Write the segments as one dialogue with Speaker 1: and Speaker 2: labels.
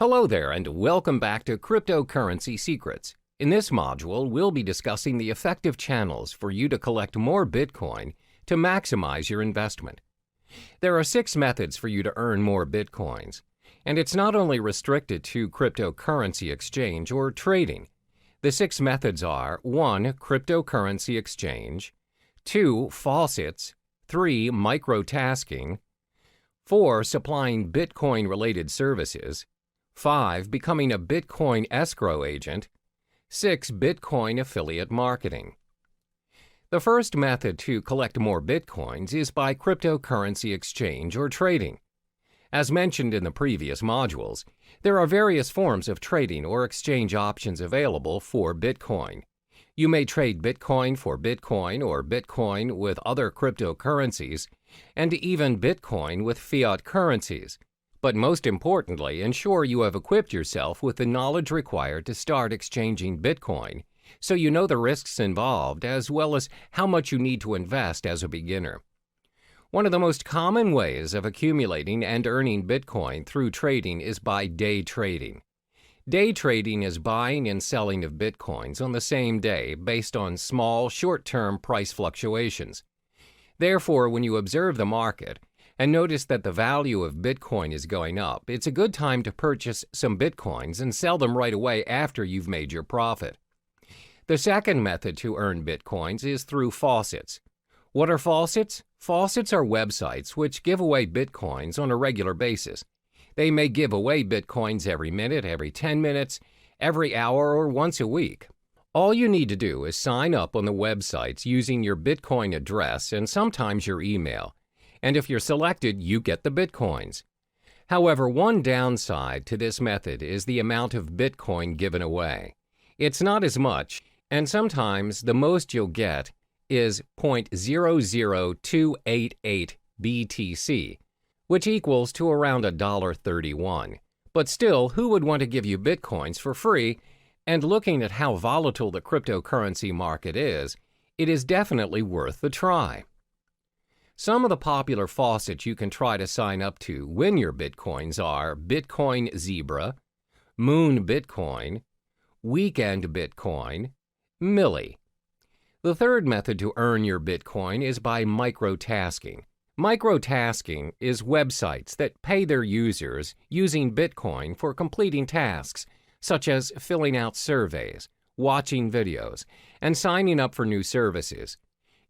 Speaker 1: Hello there, and welcome back to Cryptocurrency Secrets. In this module, we'll be discussing the effective channels for you to collect more Bitcoin to maximize your investment. There are 6 methods for you to earn more Bitcoins, and it's not only restricted to cryptocurrency exchange or trading. The 6 methods are 1. Cryptocurrency exchange, 2. Faucets, 3. Microtasking, 4. Supplying Bitcoin-related services, 5. Becoming a Bitcoin escrow agent, 6. Bitcoin affiliate marketing. The first method to collect more Bitcoins is by cryptocurrency exchange or trading. As mentioned in the previous modules, there are various forms of trading or exchange options available for Bitcoin. You may trade Bitcoin for Bitcoin or Bitcoin with other cryptocurrencies, and even Bitcoin with fiat currencies. But most importantly, ensure you have equipped yourself with the knowledge required to start exchanging Bitcoin, so you know the risks involved as well as how much you need to invest as a beginner. One of the most common ways of accumulating and earning Bitcoin through trading is by day trading. Day trading is buying and selling of Bitcoins on the same day based on small, short-term price fluctuations. Therefore, when you observe the market and notice that the value of Bitcoin is going up, it's a good time to purchase some Bitcoins and sell them right away after you've made your profit. The second method to earn Bitcoins is through faucets. What are faucets? Faucets are websites which give away Bitcoins on a regular basis. They may give away Bitcoins every minute, every 10 minutes, every hour, or once a week. All you need to do is sign up on the websites using your Bitcoin address and sometimes your email. And if you're selected, you get the Bitcoins. However, one downside to this method is the amount of Bitcoin given away. It's not as much, and sometimes the most you'll get is 0.00288 BTC, which equals to around $1.31. But still, who would want to give you Bitcoins for free? And looking at how volatile the cryptocurrency market is, it is definitely worth the try. Some of the popular faucets you can try to sign up to win your Bitcoins are Bitcoin Zebra, Moon Bitcoin, Weekend Bitcoin, Milli. The third method to earn your Bitcoin is by microtasking. Microtasking is websites that pay their users using Bitcoin for completing tasks, such as filling out surveys, watching videos, and signing up for new services.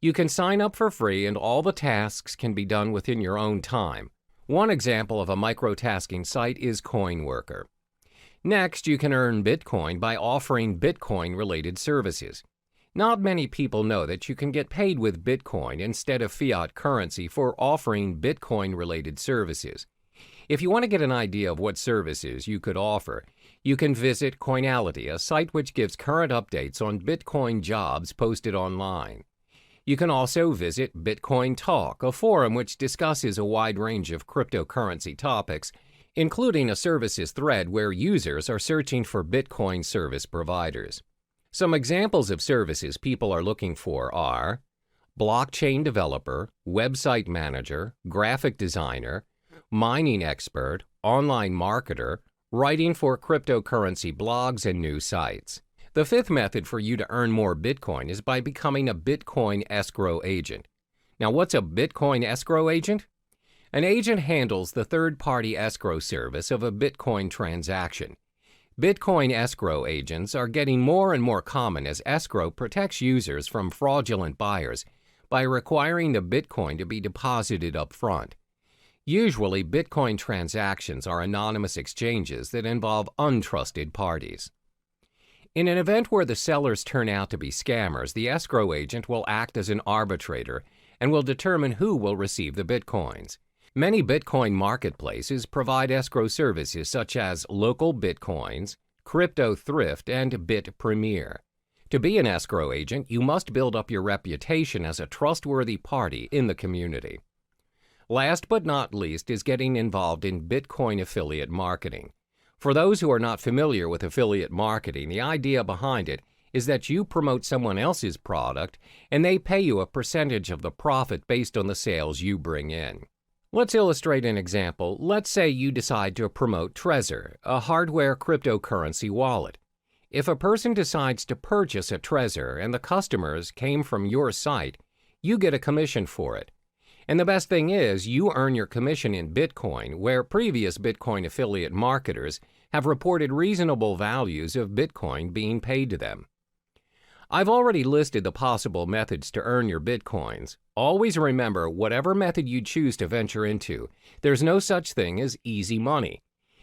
Speaker 1: You can sign up for free and all the tasks can be done within your own time. One example of a microtasking site is CoinWorker. Next, you can earn Bitcoin by offering Bitcoin-related services. Not many people know that you can get paid with Bitcoin instead of fiat currency for offering Bitcoin-related services. If you want to get an idea of what services you could offer, you can visit Coinality, a site which gives current updates on Bitcoin jobs posted online. You can also visit Bitcoin Talk, a forum which discusses a wide range of cryptocurrency topics, including a services thread where users are searching for Bitcoin service providers. Some examples of services people are looking for are blockchain developer, website manager, graphic designer, mining expert, online marketer, writing for cryptocurrency blogs and new sites. The fifth method for you to earn more Bitcoin is by becoming a Bitcoin escrow agent. Now, what's a Bitcoin escrow agent? An agent handles the third-party escrow service of a Bitcoin transaction. Bitcoin escrow agents are getting more and more common as escrow protects users from fraudulent buyers by requiring the Bitcoin to be deposited up front. Usually, Bitcoin transactions are anonymous exchanges that involve untrusted parties. In an event where the sellers turn out to be scammers, the escrow agent will act as an arbitrator and will determine who will receive the Bitcoins. Many Bitcoin marketplaces provide escrow services such as Local Bitcoins, Crypto Thrift, and BitPremier. To be an escrow agent, you must build up your reputation as a trustworthy party in the community. Last but not least is getting involved in Bitcoin affiliate marketing. For those who are not familiar with affiliate marketing, the idea behind it is that you promote someone else's product and they pay you a percentage of the profit based on the sales you bring in. Let's illustrate an example. Let's say you decide to promote Trezor, a hardware cryptocurrency wallet. If a person decides to purchase a Trezor and the customers came from your site, you get a commission for it. And the best thing is, you earn your commission in Bitcoin, where previous Bitcoin affiliate marketers have reported reasonable values of Bitcoin being paid to them. I've already listed the possible methods to earn your Bitcoins. Always remember, whatever method you choose to venture into, there's no such thing as easy money.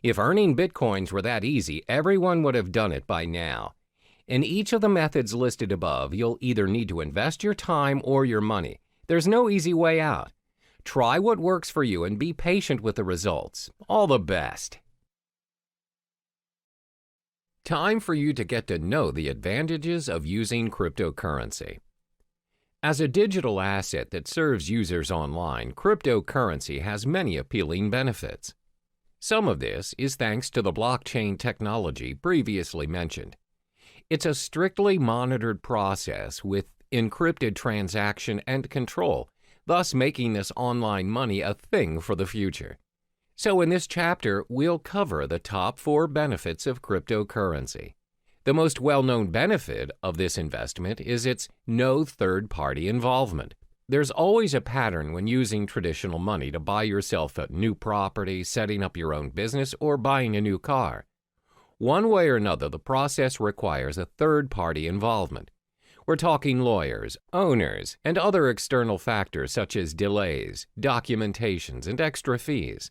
Speaker 1: If earning Bitcoins were that easy, everyone would have done it by now. In each of the methods listed above, you'll either need to invest your time or your money. There's no easy way out. Try what works for you and be patient with the results. All the best. Time for you to get to know the advantages of using cryptocurrency. As a digital asset that serves users online, cryptocurrency has many appealing benefits. Some of this is thanks to the blockchain technology previously mentioned. It's a strictly monitored process with encrypted transaction and control, thus making this online money a thing for the future. So in this chapter, we'll cover the top 4 benefits of cryptocurrency. The most well-known benefit of this investment is its no third-party involvement. There's always a pattern when using traditional money to buy yourself a new property, setting up your own business, or buying a new car. One way or another, the process requires a third-party involvement. We're talking lawyers, owners, and other external factors such as delays, documentations, and extra fees.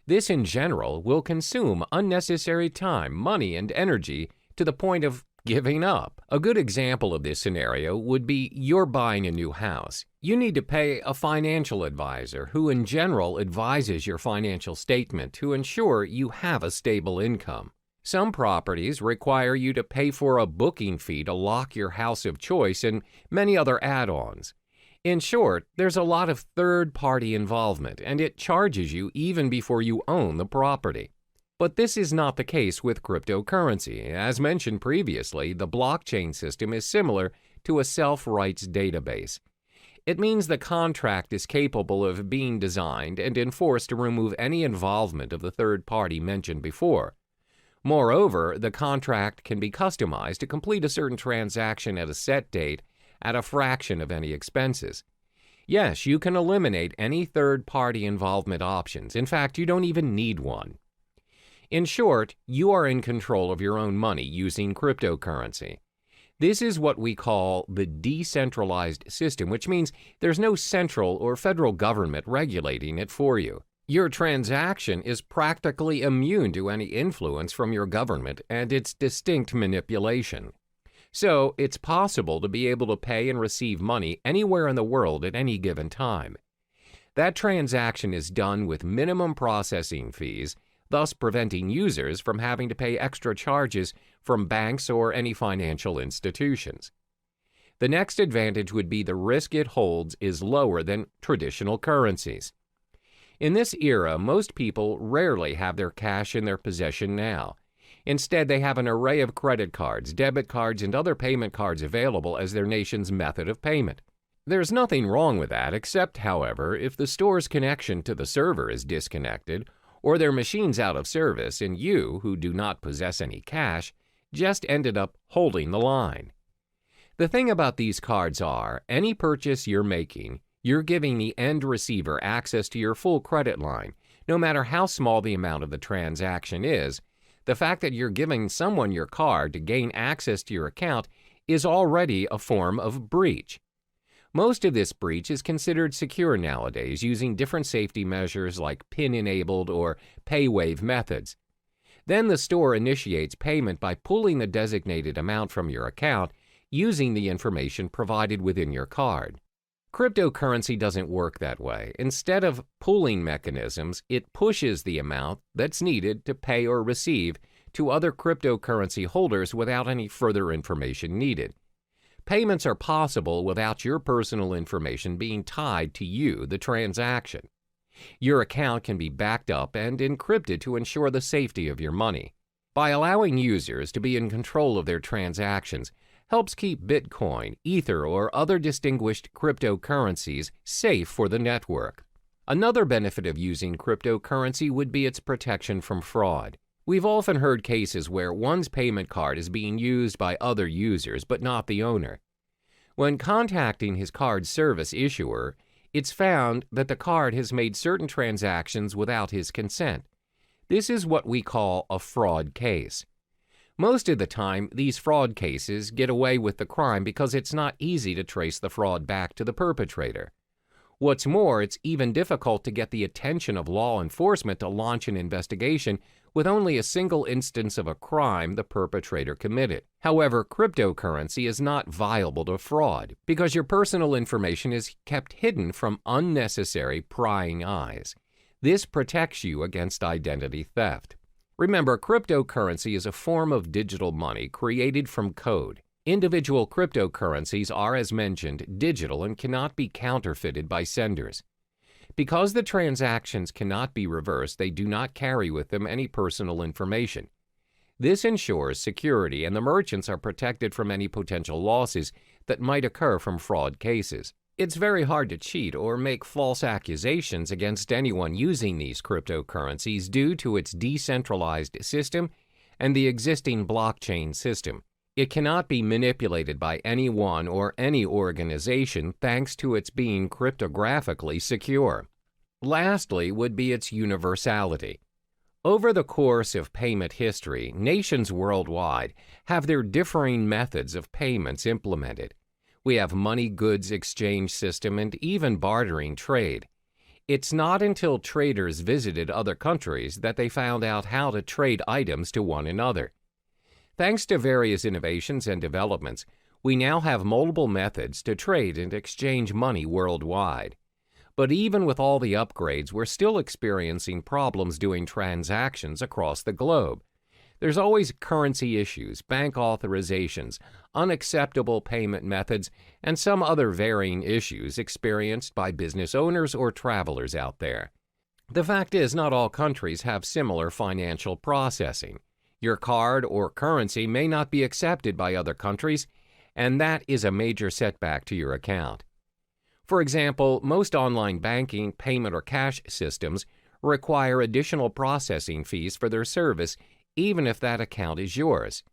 Speaker 1: This, in general, will consume unnecessary time, money, and energy to the point of giving up. A good example of this scenario would be you're buying a new house. You need to pay a financial advisor who, in general, advises your financial statement to ensure you have a stable income. Some properties require you to pay for a booking fee to lock your house of choice and many other add-ons. In short, there's a lot of third-party involvement, and it charges you even before you own the property. But this is not the case with cryptocurrency. As mentioned previously, the blockchain system is similar to a self-rights database. It means the contract is capable of being designed and enforced to remove any involvement of the third party mentioned before. Moreover, the contract can be customized to complete a certain transaction at a set date at a fraction of any expenses. Yes, you can eliminate any third-party involvement options. In fact, you don't even need one. In short, you are in control of your own money using cryptocurrency. This is what we call the decentralized system, which means there's no central or federal government regulating it for you. Your transaction is practically immune to any influence from your government and its distinct manipulation. So, it's possible to be able to pay and receive money anywhere in the world at any given time. That transaction is done with minimum processing fees, thus preventing users from having to pay extra charges from banks or any financial institutions. The next advantage would be the risk it holds is lower than traditional currencies. In this era, most people rarely have their cash in their possession now. Instead, they have an array of credit cards, debit cards, and other payment cards available as their nation's method of payment. There's nothing wrong with that, except, however, if the store's connection to the server is disconnected, or their machine's out of service, and you, who do not possess any cash, just ended up holding the line. The thing about these cards are, any purchase you're making, you're giving the end receiver access to your full credit line, no matter how small the amount of the transaction is. The fact that you're giving someone your card to gain access to your account is already a form of breach. Most of this breach is considered secure nowadays using different safety measures like PIN-enabled or PayWave methods. Then the store initiates payment by pulling the designated amount from your account using the information provided within your card. Cryptocurrency doesn't work that way. Instead of pooling mechanisms, it pushes the amount that's needed to pay or receive to other cryptocurrency holders without any further information needed. Payments are possible without your personal information being tied to you, the transaction. Your account can be backed up and encrypted to ensure the safety of your money. By allowing users to be in control of their transactions, helps keep Bitcoin, Ether, or other distinguished cryptocurrencies safe for the network. Another benefit of using cryptocurrency would be its protection from fraud. We've often heard cases where one's payment card is being used by other users but not the owner. When contacting his card service issuer, it's found that the card has made certain transactions without his consent. This is what we call a fraud case. Most of the time, these fraud cases get away with the crime because it's not easy to trace the fraud back to the perpetrator. What's more, it's even difficult to get the attention of law enforcement to launch an investigation with only a single instance of a crime the perpetrator committed. However, cryptocurrency is not viable to fraud because your personal information is kept hidden from unnecessary prying eyes. This protects you against identity theft. Remember, cryptocurrency is a form of digital money created from code. Individual cryptocurrencies are, as mentioned, digital and cannot be counterfeited by senders. Because the transactions cannot be reversed, they do not carry with them any personal information. This ensures security, and the merchants are protected from any potential losses that might occur from fraud cases. It's very hard to cheat or make false accusations against anyone using these cryptocurrencies due to its decentralized system and the existing blockchain system. It cannot be manipulated by anyone or any organization thanks to its being cryptographically secure. Lastly would be its universality. Over the course of payment history, nations worldwide have their differing methods of payments implemented. We have money goods exchange system and even bartering trade. It's not until traders visited other countries that they found out how to trade items to one another. Thanks to various innovations and developments, we now have multiple methods to trade and exchange money worldwide. But even with all the upgrades, we're still experiencing problems doing transactions across the globe. There's always currency issues, bank authorizations, unacceptable payment methods, and some other varying issues experienced by business owners or travelers out there. The fact is, not all countries have similar financial processing. Your card or currency may not be accepted by other countries, and that is a major setback to your account. For example, most online banking, payment, or cash systems require additional processing fees for their service, even if that account is yours.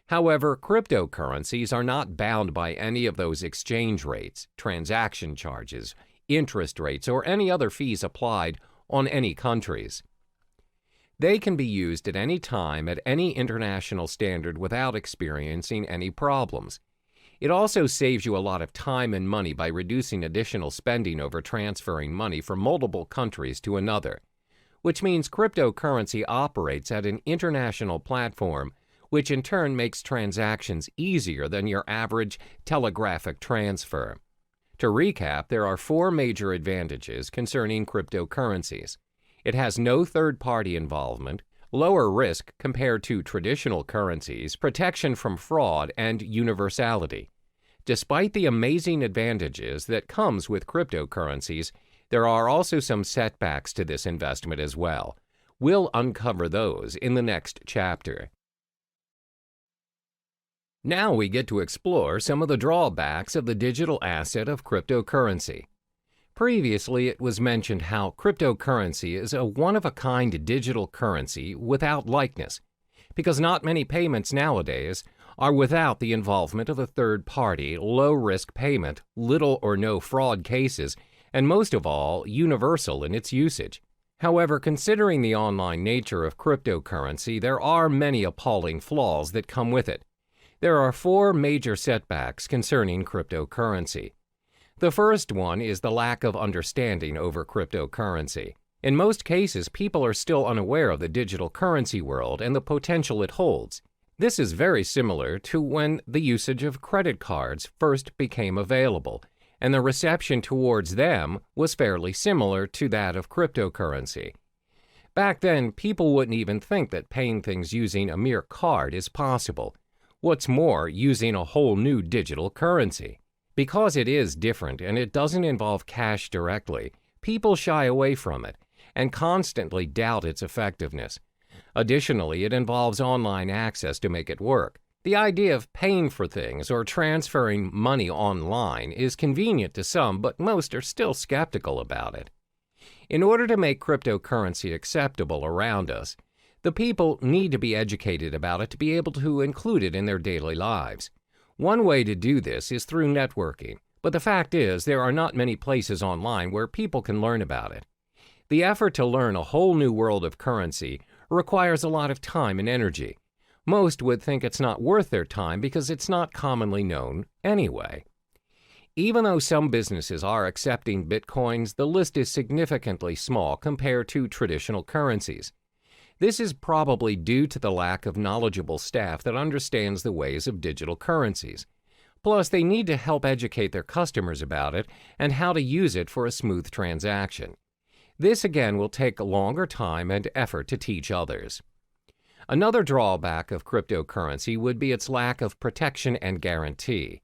Speaker 1: However, cryptocurrencies are not bound by any of those exchange rates, transaction charges, interest rates, or any other fees applied on any countries. They can be used at any time at any international standard without experiencing any problems. It also saves you a lot of time and money by reducing additional spending over transferring money from multiple countries to another, which means cryptocurrency operates at an international platform, which in turn makes transactions easier than your average telegraphic transfer. To recap, there are 4 major advantages concerning cryptocurrencies. It has no third-party involvement, lower risk compared to traditional currencies, protection from fraud, and universality. Despite the amazing advantages that comes with cryptocurrencies, there are also some setbacks to this investment as well. We'll uncover those in the next chapter. Now we get to explore some of the drawbacks of the digital asset of cryptocurrency. Previously, it was mentioned how cryptocurrency is a one-of-a-kind digital currency without likeness, because not many payments nowadays are without the involvement of a third-party, low-risk payment, little or no fraud cases, and most of all, universal in its usage. However, considering the online nature of cryptocurrency, there are many appalling flaws that come with it. There are 4 major setbacks concerning cryptocurrency. The first one is the lack of understanding over cryptocurrency. In most cases, people are still unaware of the digital currency world and the potential it holds. This is very similar to when the usage of credit cards first became available, and the reception towards them was fairly similar to that of cryptocurrency. Back then, people wouldn't even think that paying things using a mere card is possible. What's more, using a whole new digital currency. Because it is different and it doesn't involve cash directly, people shy away from it and constantly doubt its effectiveness. Additionally, it involves online access to make it work. The idea of paying for things or transferring money online is convenient to some, but most are still skeptical about it. In order to make cryptocurrency acceptable around us, the people need to be educated about it to be able to include it in their daily lives. One way to do this is through networking, but the fact is there are not many places online where people can learn about it. The effort to learn a whole new world of currency requires a lot of time and energy. Most would think it's not worth their time because it's not commonly known anyway. Even though some businesses are accepting Bitcoins, the list is significantly small compared to traditional currencies. This is probably due to the lack of knowledgeable staff that understands the ways of digital currencies. Plus, they need to help educate their customers about it and how to use it for a smooth transaction. This again will take a longer time and effort to teach others. Another drawback of cryptocurrency would be its lack of protection and guarantee.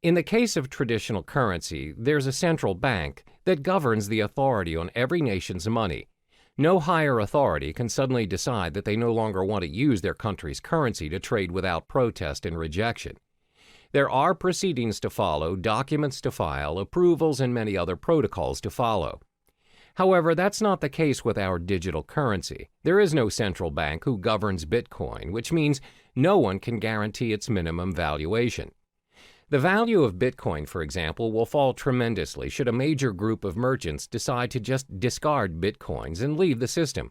Speaker 1: In the case of traditional currency, there's a central bank that governs the authority on every nation's money. No higher authority can suddenly decide that they no longer want to use their country's currency to trade without protest and rejection. There are proceedings to follow, documents to file, approvals, and many other protocols to follow. However, that's not the case with our digital currency. There is no central bank who governs Bitcoin, which means no one can guarantee its minimum valuation. The value of Bitcoin, for example, will fall tremendously should a major group of merchants decide to just discard Bitcoins and leave the system.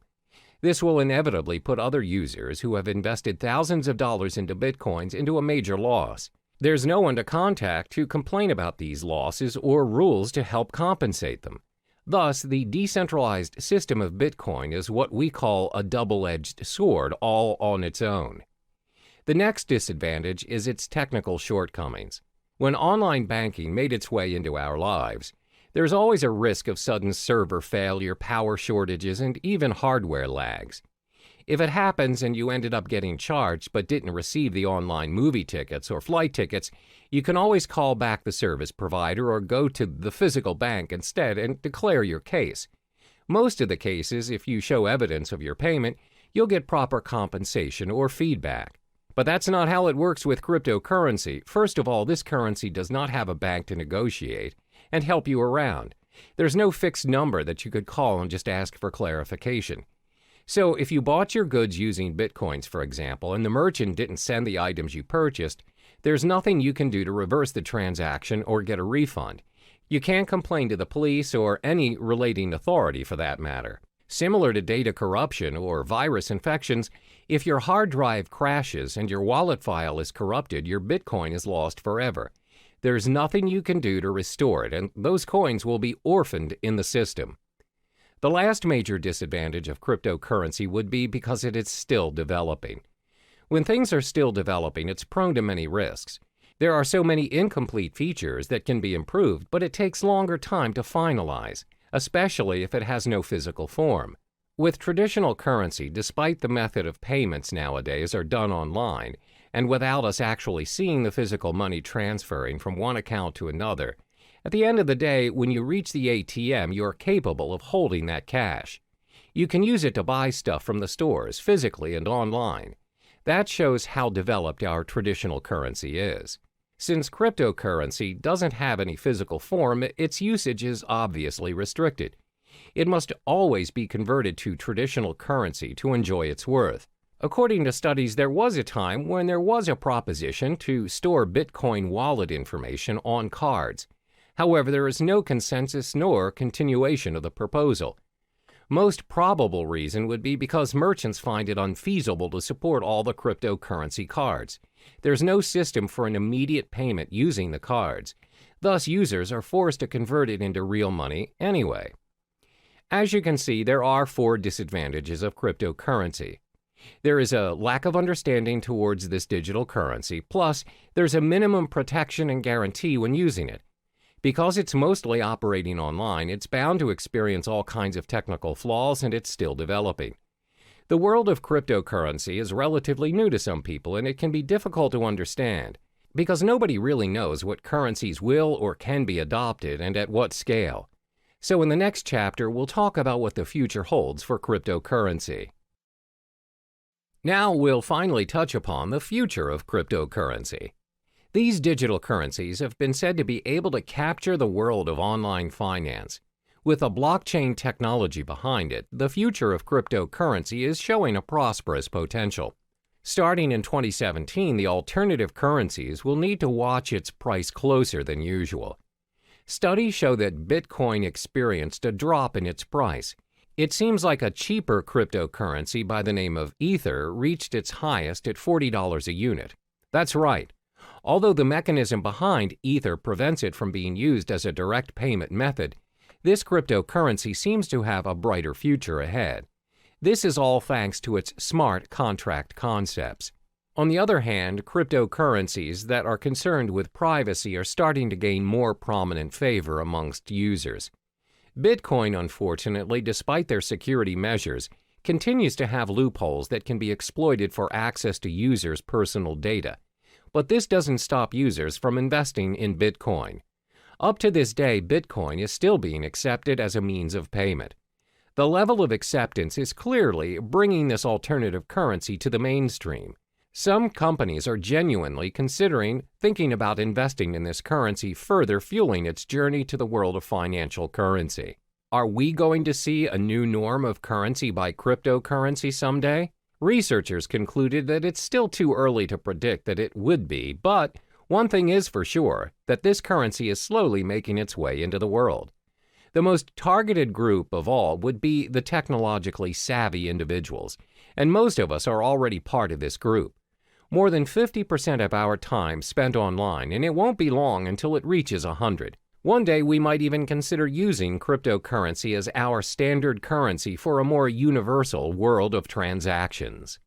Speaker 1: This will inevitably put other users who have invested thousands of dollars into Bitcoins into a major loss. There's no one to contact to complain about these losses or rules to help compensate them. Thus, the decentralized system of Bitcoin is what we call a double-edged sword all on its own. The next disadvantage is its technical shortcomings. When online banking made its way into our lives, there's always a risk of sudden server failure, power shortages, and even hardware lags. If it happens and you ended up getting charged but didn't receive the online movie tickets or flight tickets, you can always call back the service provider or go to the physical bank instead and declare your case. Most of the cases, if you show evidence of your payment, you'll get proper compensation or feedback. But that's not how it works with cryptocurrency. First of all, this currency does not have a bank to negotiate and help you around. There's no fixed number that you could call and just ask for clarification. So if you bought your goods using Bitcoins, for example, and the merchant didn't send the items you purchased, there's nothing you can do to reverse the transaction or get a refund. You can't complain to the police or any relating authority for that matter. Similar to data corruption or virus infections, if your hard drive crashes and your wallet file is corrupted, your Bitcoin is lost forever. There's nothing you can do to restore it, and those coins will be orphaned in the system. The last major disadvantage of cryptocurrency would be because it is still developing. When things are still developing, it's prone to many risks. There are so many incomplete features that can be improved, but it takes longer time to finalize, especially if it has no physical form. With traditional currency, despite the method of payments nowadays are done online, and without us actually seeing the physical money transferring from one account to another, at the end of the day, when you reach the ATM, you are capable of holding that cash. You can use it to buy stuff from the stores, physically and online. That shows how developed our traditional currency is. Since cryptocurrency doesn't have any physical form, its usage is obviously restricted. It must always be converted to traditional currency to enjoy its worth. According to studies, there was a time when there was a proposition to store Bitcoin wallet information on cards. However, there is no consensus nor continuation of the proposal. Most probable reason would be because merchants find it unfeasible to support all the cryptocurrency cards. There's no system for an immediate payment using the cards. Thus, users are forced to convert it into real money anyway. As you can see, there are 4 disadvantages of cryptocurrency. There is a lack of understanding towards this digital currency, plus there's a minimum protection and guarantee when using it. Because it's mostly operating online, it's bound to experience all kinds of technical flaws, and it's still developing. The world of cryptocurrency is relatively new to some people, and it can be difficult to understand, because nobody really knows what currencies will or can be adopted and at what scale. So in the next chapter, we'll talk about what the future holds for cryptocurrency. Now we'll finally touch upon the future of cryptocurrency. These digital currencies have been said to be able to capture the world of online finance. With a blockchain technology behind it, the future of cryptocurrency is showing a prosperous potential. Starting in 2017, the alternative currencies will need to watch its price closer than usual. Studies show that Bitcoin experienced a drop in its price. It seems like a cheaper cryptocurrency by the name of Ether reached its highest at $40 a unit. That's right. Although the mechanism behind Ether prevents it from being used as a direct payment method, this cryptocurrency seems to have a brighter future ahead. This is all thanks to its smart contract concepts. On the other hand, cryptocurrencies that are concerned with privacy are starting to gain more prominent favor amongst users. Bitcoin, unfortunately, despite their security measures, continues to have loopholes that can be exploited for access to users' personal data. But this doesn't stop users from investing in Bitcoin. Up to this day, Bitcoin is still being accepted as a means of payment. The level of acceptance is clearly bringing this alternative currency to the mainstream. Some companies are genuinely thinking about investing in this currency, further fueling its journey to the world of financial currency. Are we going to see a new norm of currency by cryptocurrency someday? Researchers concluded that it's still too early to predict that it would be, but one thing is for sure, that this currency is slowly making its way into the world. The most targeted group of all would be the technologically savvy individuals, and most of us are already part of this group. More than 50% of our time spent online, and it won't be long until it reaches 100. One day we might even consider using cryptocurrency as our standard currency for a more universal world of transactions.